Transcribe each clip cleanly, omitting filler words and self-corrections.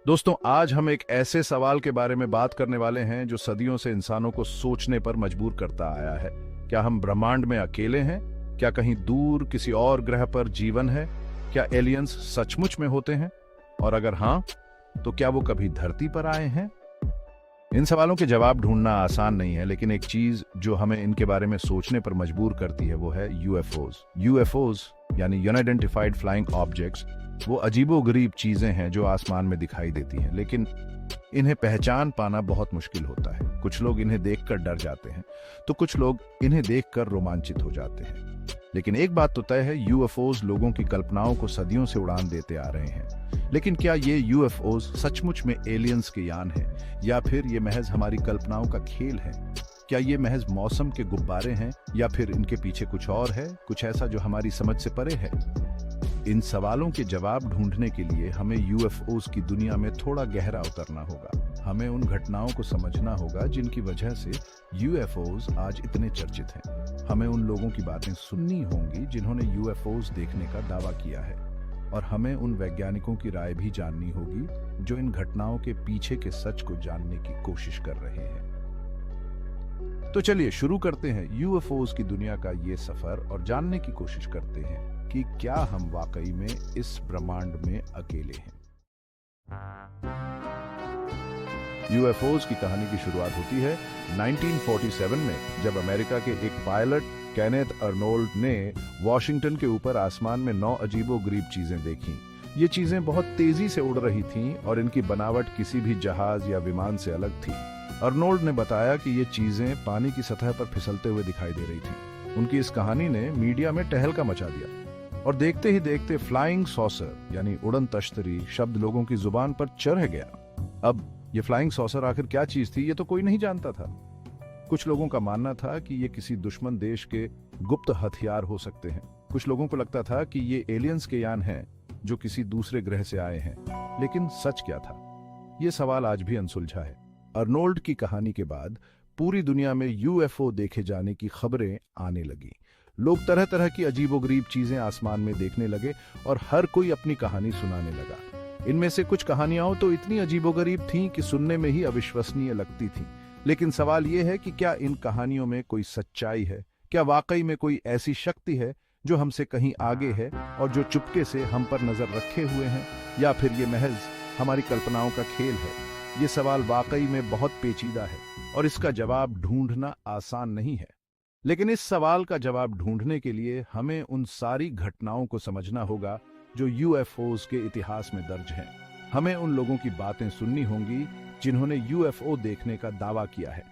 दोस्तों, आज हम एक ऐसे सवाल के बारे में बात करने वाले हैं जो सदियों से इंसानों को सोचने पर मजबूर करता आया है। क्या हम ब्रह्मांड में अकेले हैं? क्या कहीं दूर किसी और ग्रह पर जीवन है? क्या एलियंस सचमुच में होते हैं? और अगर हाँ, तो क्या वो कभी धरती पर आए हैं? इन सवालों के जवाब ढूंढना आसान नहीं है, लेकिन एक चीज जो हमें इनके बारे में सोचने पर मजबूर करती है वो है यूएफओज। यूएफओज यानी अनआइडेंटिफाइड फ्लाइंग ऑब्जेक्ट्स, वो अजीबोगरीब चीजें हैं जो आसमान में दिखाई देती हैं, लेकिन इन्हें पहचान पाना बहुत मुश्किल होता है। कुछ लोग इन्हें देखकर डर जाते हैं, तो कुछ लोग इन्हें देखकर रोमांचित हो जाते हैं। लेकिन एक बात तो तय है, यूएफओज लोगों की कल्पनाओं को सदियों से उड़ान देते आ रहे हैं। लेकिन क्या ये यूएफओज सचमुच में एलियंस के यान हैं, या फिर ये महज हमारी कल्पनाओं का खेल है? क्या ये महज मौसम के गुब्बारे हैं, या फिर इनके पीछे कुछ और है, कुछ ऐसा जो हमारी समझ से परे है? इन सवालों के जवाब ढूंढने के लिए हमें यूएफओज की दुनिया में थोड़ा गहरा उतरना होगा। हमें उन घटनाओं को समझना होगा जिनकी वजह से यूएफओज आज इतने चर्चित हैं। हमें उन लोगों की बातें सुननी होंगी जिन्होंने यूएफओज देखने का दावा किया है, और हमें उन वैज्ञानिकों की राय भी जाननी होगी जो इन घटनाओं के पीछे के सच को जानने की कोशिश कर रहे हैं। तो चलिए शुरू करते हैं यूएफओज की दुनिया का ये सफर, और जानने की कोशिश करते हैं कि क्या हम वाकई में इस ब्रह्मांड में अकेले हैं। यूएफओज की कहानी की शुरुआत होती है 1947 में, जब अमेरिका के एक पायलट केनेथ अर्नोल्ड ने वॉशिंगटन के ऊपर आसमान में 9 अजीबोगरीब चीजें देखीं। ये चीजें बहुत तेजी से उड़ रही थीं और इनकी बनावट किसी भी जहाज या विमान से अलग थी। अर्नोल्ड ने बताया कि ये चीजें पानी की सतह पर फिसलते हुए दिखाई दे रही थीं। उनकी इस कहानी ने मीडिया में टहलका मचा दिया, और देखते ही देखते फ्लाइंग सॉसर यानी उड़न तश्तरी शब्द लोगों की जुबान पर चढ़ गया। अब ये फ्लाइंग सॉसर आखिर क्या चीज थी, ये तो कोई नहीं जानता था। कुछ लोगों का मानना था कि ये किसी दुश्मन देश के गुप्त हथियार हो सकते हैं। कुछ लोगों को लगता था कि ये एलियंस के यान हैं जो किसी दूसरे ग्रह से आए हैं। लेकिन सच क्या था, ये सवाल आज भी अनसुलझा है। अर्नोल्ड की कहानी के बाद पूरी दुनिया में यूएफओ देखे जाने की खबरें आने लगी। लोग तरह तरह की अजीबोगरीब चीजें आसमान में देखने लगे, और हर कोई अपनी कहानी सुनाने लगा। इनमें से कुछ कहानियां तो इतनी अजीबोगरीब थीं कि सुनने में ही अविश्वसनीय लगती थीं। लेकिन सवाल यह है कि क्या इन कहानियों में कोई सच्चाई है? क्या वाकई में कोई ऐसी शक्ति है जो हमसे कहीं आगे है और जो चुपके से हम पर नजर रखे हुए हैं? या फिर ये महज हमारी कल्पनाओं का खेल है? ये सवाल वाकई में बहुत पेचीदा है, और इसका जवाब ढूंढना आसान नहीं है। लेकिन इस सवाल का जवाब ढूंढने के लिए हमें उन सारी घटनाओं को समझना होगा जो यूएफओज के इतिहास में दर्ज हैं। हमें उन लोगों की बातें सुननी होंगी जिन्होंने यूएफओ देखने का दावा किया है।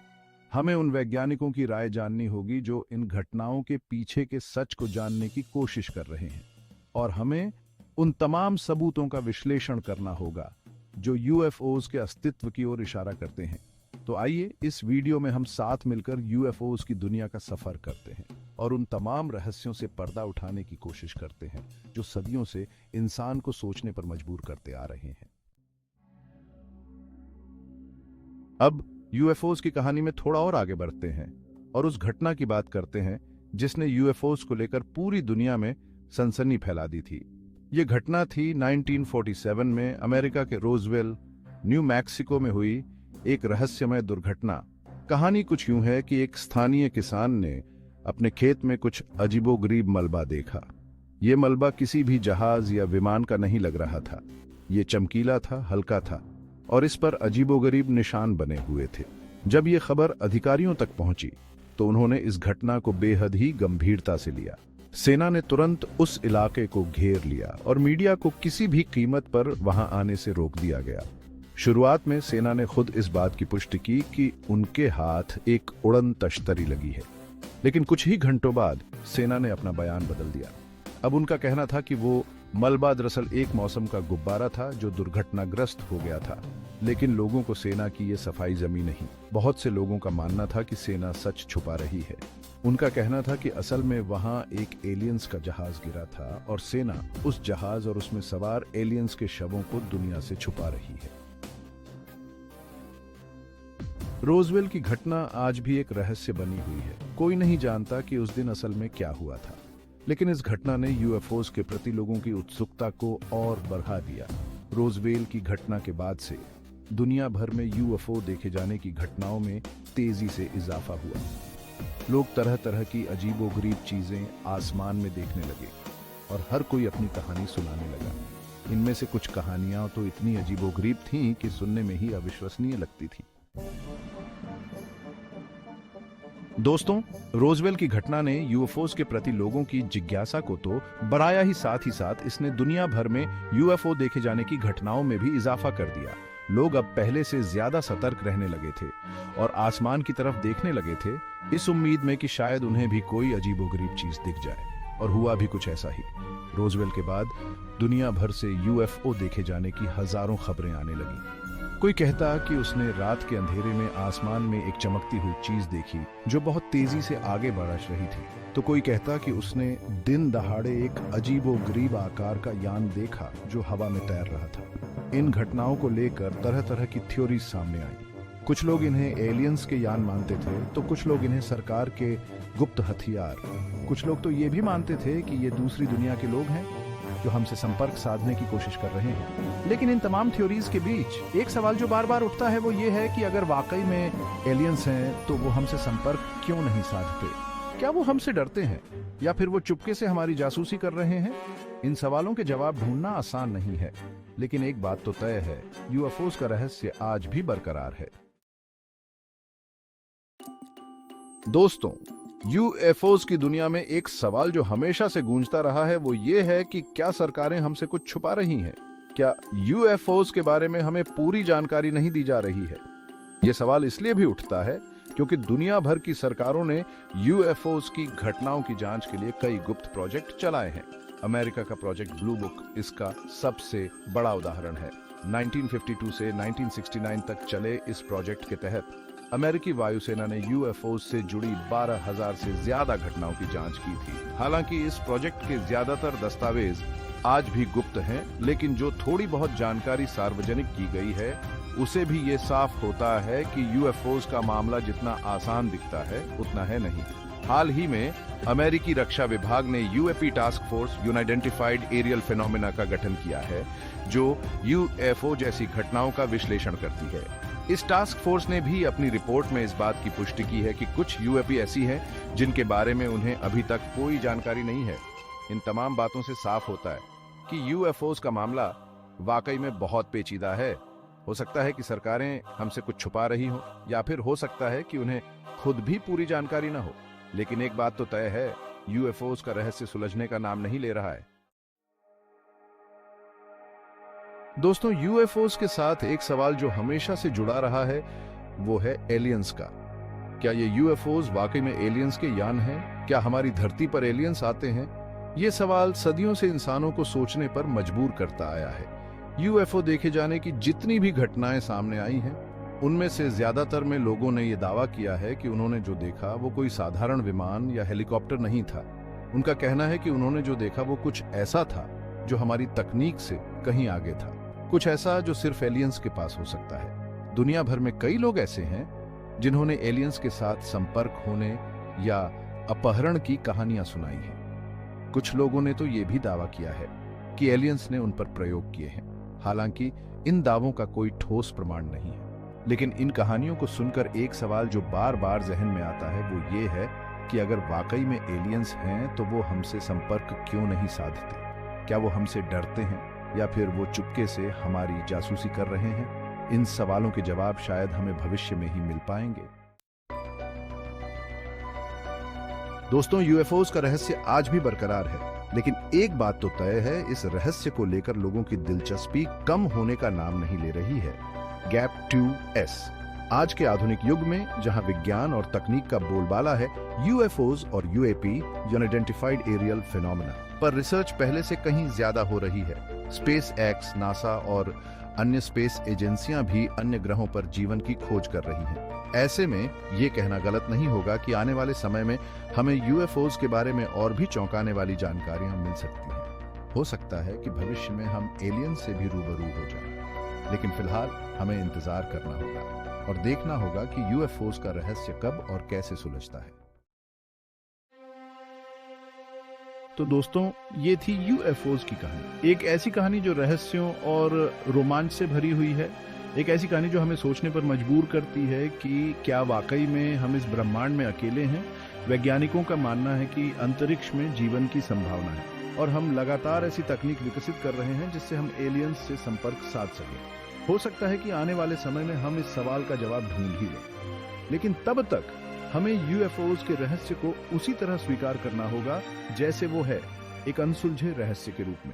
हमें उन वैज्ञानिकों की राय जाननी होगी जो इन घटनाओं के पीछे के सच को जानने की कोशिश कर रहे हैं। और हमें उन तमाम सबूतों का विश्लेषण करना होगा जो यूएफओज के अस्तित्व की ओर इशारा करते हैं। तो आइए इस वीडियो में हम साथ मिलकर यूएफओज की दुनिया का सफर करते हैं, और उन तमाम रहस्यों से पर्दा उठाने की कोशिश करते हैं जो सदियों से इंसान को सोचने पर मजबूर करते आ रहे हैं। अब यूएफओज की कहानी में थोड़ा और आगे बढ़ते हैं, और उस घटना की बात करते हैं जिसने यूएफओज को लेकर पूरी दुनिया में सनसनी फैला दी थी। ये घटना थी 1947 में अमेरिका के रोजवेल, न्यू मैक्सिको में हुई एक रहस्यमय दुर्घटना। कहानी कुछ यूं है कि एक स्थानीय किसान ने अपने खेत में कुछ अजीबोगरीब मलबा देखा। ये मलबा किसी भी जहाज या विमान का नहीं लग रहा था। ये चमकीला था, हल्का था, और इस पर अजीबोगरीब निशान बने हुए थे। जब ये खबर अधिकारियों तक पहुंची तो उन्होंने इस घटना को बेहद ही गंभीरता से लिया। सेना ने तुरंत उस इलाके को घेर लिया, और मीडिया को किसी भी कीमत पर वहां आने से रोक दिया गया। शुरुआत में सेना ने खुद इस बात की पुष्टि की कि उनके हाथ एक उड़न तश्तरी लगी है, लेकिन कुछ ही घंटों बाद सेना ने अपना बयान बदल दिया। अब उनका कहना था कि वो मलबा दरअसल एक मौसम का गुब्बारा था जो दुर्घटनाग्रस्त हो गया था। लेकिन लोगों को सेना की ये सफाई जमी नहीं। बहुत से लोगों का मानना था कि सेना सच छुपा रही है। उनका कहना था कि असल में वहां एक एलियंस का जहाज गिरा था, और सेना उस जहाज और उसमें सवार एलियंस के शवों को दुनिया से छुपा रही है। रोजवेल की घटना आज भी एक रहस्य बनी हुई है। कोई नहीं जानता कि उस दिन असल में क्या हुआ था। लेकिन इस घटना ने यूएफओज के प्रति लोगों की उत्सुकता को और बढ़ा दिया। रोजवेल की घटना के बाद से दुनिया भर में यूएफओ देखे जाने की घटनाओं में तेजी से इजाफा हुआ। लोग तरह तरह की अजीबोगरीब चीजें आसमान में देखने लगे और हर कोई अपनी कहानी सुनाने लगा। इनमें से कुछ कहानियां तो इतनी अजीबोगरीब थीं कि सुनने में ही अविश्वसनीय लगती थी। दोस्तों, रोजवेल की घटना ने यूएफओस के प्रति लोगों की जिज्ञासा को तो बढ़ाया ही साथ इसने दुनिया भर में यूएफओ देखे जाने की घटनाओं में भी इजाफा कर दिया। लोग अब पहले से ज्यादा सतर्क रहने लगे थे और आसमान की तरफ देखने लगे थे, इस उम्मीद में कि शायद उन्हें भी कोई अजीबोगरीब चीज दिख जाए। और हुआ भी कुछ ऐसा ही। रोजवेल के बाद दुनिया भर से यूएफओ देखे जाने की हजारों खबरें आने लगी। कोई कहता कि उसने रात के अंधेरे में आसमान में एक चमकती हुई चीज देखी जो बहुत तेजी से आगे बढ़ रही थी, तो कोई कहता कि उसने दिन दहाड़े एक अजीबोगरीब आकार का यान देखा जो हवा में तैर रहा था। इन घटनाओं को लेकर तरह तरह की थ्योरीज सामने आई। कुछ लोग इन्हें एलियंस के यान मानते थे, तो कुछ लोग इन्हें सरकार के गुप्त हथियार, कुछ लोग तो ये भी मानते थे कि ये दूसरी दुनिया के लोग हैं जो हमसे संपर्क साधने की कोशिश कर रहे हैं। लेकिन इन तमाम थ्योरीज के बीच एक सवाल जो बार बार उठता है वो ये है कि अगर वाकई में एलियंस हैं तो वो हमसे संपर्क क्यों नहीं साधते? क्या वो हमसे डरते हैं या फिर वो चुपके से हमारी जासूसी कर रहे हैं? इन सवालों के जवाब ढूंढना आसान नहीं है, लेकिन एक बात तो तय है, यूएफओस का रहस्य आज भी बरकरार है। दोस्तों, यूएफओस की दुनिया में एक सवाल जो हमेशा से गूंजता रहा है वो ये है कि क्या सरकारें हमसे कुछ छुपा रही हैं? क्या यूएफओस के बारे में हमें पूरी जानकारी नहीं दी जा रही है? यह सवाल इसलिए भी उठता है क्योंकि दुनिया भर की सरकारों ने यूएफओस की घटनाओं की जांच के लिए कई गुप्त प्रोजेक्ट चलाए हैं। अमेरिका का प्रोजेक्ट ब्लू बुक इसका सबसे बड़ा उदाहरण है। 1952 से 1969 तक चले इस प्रोजेक्ट के तहत अमेरिकी वायुसेना ने यूएफओस से जुड़ी 12,000 से ज्यादा घटनाओं की जांच की थी। हालांकि इस प्रोजेक्ट के ज्यादातर दस्तावेज आज भी गुप्त हैं, लेकिन जो थोड़ी बहुत जानकारी सार्वजनिक की गई है उसे भी ये साफ होता है कि यूएफओस का मामला जितना आसान दिखता है उतना है नहीं। हाल ही में अमेरिकी रक्षा विभाग ने UAP task force unidentified aerial phenomena का गठन किया है जो यूएफओ जैसी घटनाओं का विश्लेषण करती है। इस टास्क फोर्स ने भी अपनी रिपोर्ट में इस बात की पुष्टि की है कि कुछ यूएपी ऐसी हैं जिनके बारे में उन्हें अभी तक कोई जानकारी नहीं है। इन तमाम बातों से साफ होता है कि यूएफओस का मामला वाकई में बहुत पेचीदा है। हो सकता है कि सरकारें हमसे कुछ छुपा रही हों या फिर हो सकता है कि उन्हें खुद भी पूरी जानकारी न हो, लेकिन एक बात तो तय है, यूएफओस का रहस्य सुलझने का नाम नहीं ले रहा है। दोस्तों, यूएफओस के साथ एक सवाल जो हमेशा से जुड़ा रहा है वो है एलियंस का। क्या ये यूएफओस वाकई में एलियंस के यान हैं? क्या हमारी धरती पर एलियंस आते हैं? ये सवाल सदियों से इंसानों को सोचने पर मजबूर करता आया है। यूएफओ देखे जाने की जितनी भी घटनाएं सामने आई हैं, उनमें से ज्यादातर में लोगों ने यह दावा किया है कि उन्होंने जो देखा वो कोई साधारण विमान या हेलीकॉप्टर नहीं था। उनका कहना है कि उन्होंने जो देखा वो कुछ ऐसा था जो हमारी तकनीक से कहीं आगे था, कुछ ऐसा जो सिर्फ एलियंस के पास हो सकता है। दुनिया भर में कई लोग ऐसे हैं जिन्होंने एलियंस के साथ संपर्क होने या अपहरण की कहानियां सुनाई हैं। कुछ लोगों ने तो ये भी दावा किया है कि एलियंस ने उन पर प्रयोग किए हैं। हालांकि इन दावों का कोई ठोस प्रमाण नहीं है, लेकिन इन कहानियों को सुनकर एक सवाल जो बार बार जहन में आता है वो ये है कि अगर वाकई में एलियंस हैं तो वो हमसे संपर्क क्यों नहीं साधते? क्या वो हमसे डरते हैं या फिर वो चुपके से हमारी जासूसी कर रहे हैं? इन सवालों के जवाब शायद हमें भविष्य में ही मिल पाएंगे। दोस्तों, यूएफओस का रहस्य आज भी बरकरार है, लेकिन एक बात तो तय है, इस रहस्य को लेकर लोगों की दिलचस्पी कम होने का नाम नहीं ले रही है। Gap 2S। आज के आधुनिक युग में जहां विज्ञान और तकनीक का बोलबाला है, यूएफओस और यूएपी अनआइडेंटिफाइड एरियल फिनोमेना पर रिसर्च पहले से कहीं ज्यादा हो रही है। स्पेस एक्स, नासा और अन्य स्पेस एजेंसियां भी अन्य ग्रहों पर जीवन की खोज कर रही हैं। ऐसे में ये कहना गलत नहीं होगा कि आने वाले समय में हमें यूएफओस के बारे में और भी चौंकाने वाली जानकारियां मिल सकती हैं। हो सकता है कि भविष्य में हम एलियन से भी रूबरू हो जाएं, लेकिन फिलहाल हमें इंतजार करना होगा और देखना होगा कि यूएफओस का रहस्य कब और कैसे सुलझता है। तो दोस्तों, ये थी यूएफओज की कहानी। एक ऐसी कहानी जो रहस्यों और रोमांच से भरी हुई है। एक ऐसी कहानी जो हमें सोचने पर मजबूर करती है कि क्या वाकई में हम इस ब्रह्मांड में अकेले हैं। वैज्ञानिकों का मानना है कि अंतरिक्ष में जीवन की संभावना है और हम लगातार ऐसी तकनीक विकसित कर रहे हैं जिससे हम एलियंस से संपर्क साध सकें। हो सकता है कि आने वाले समय में हम इस सवाल का जवाब ढूंढ ही लें, लेकिन तब तक हमें यूएफओज के रहस्य को उसी तरह स्वीकार करना होगा जैसे वो है, एक अनसुलझे रहस्य के रूप में।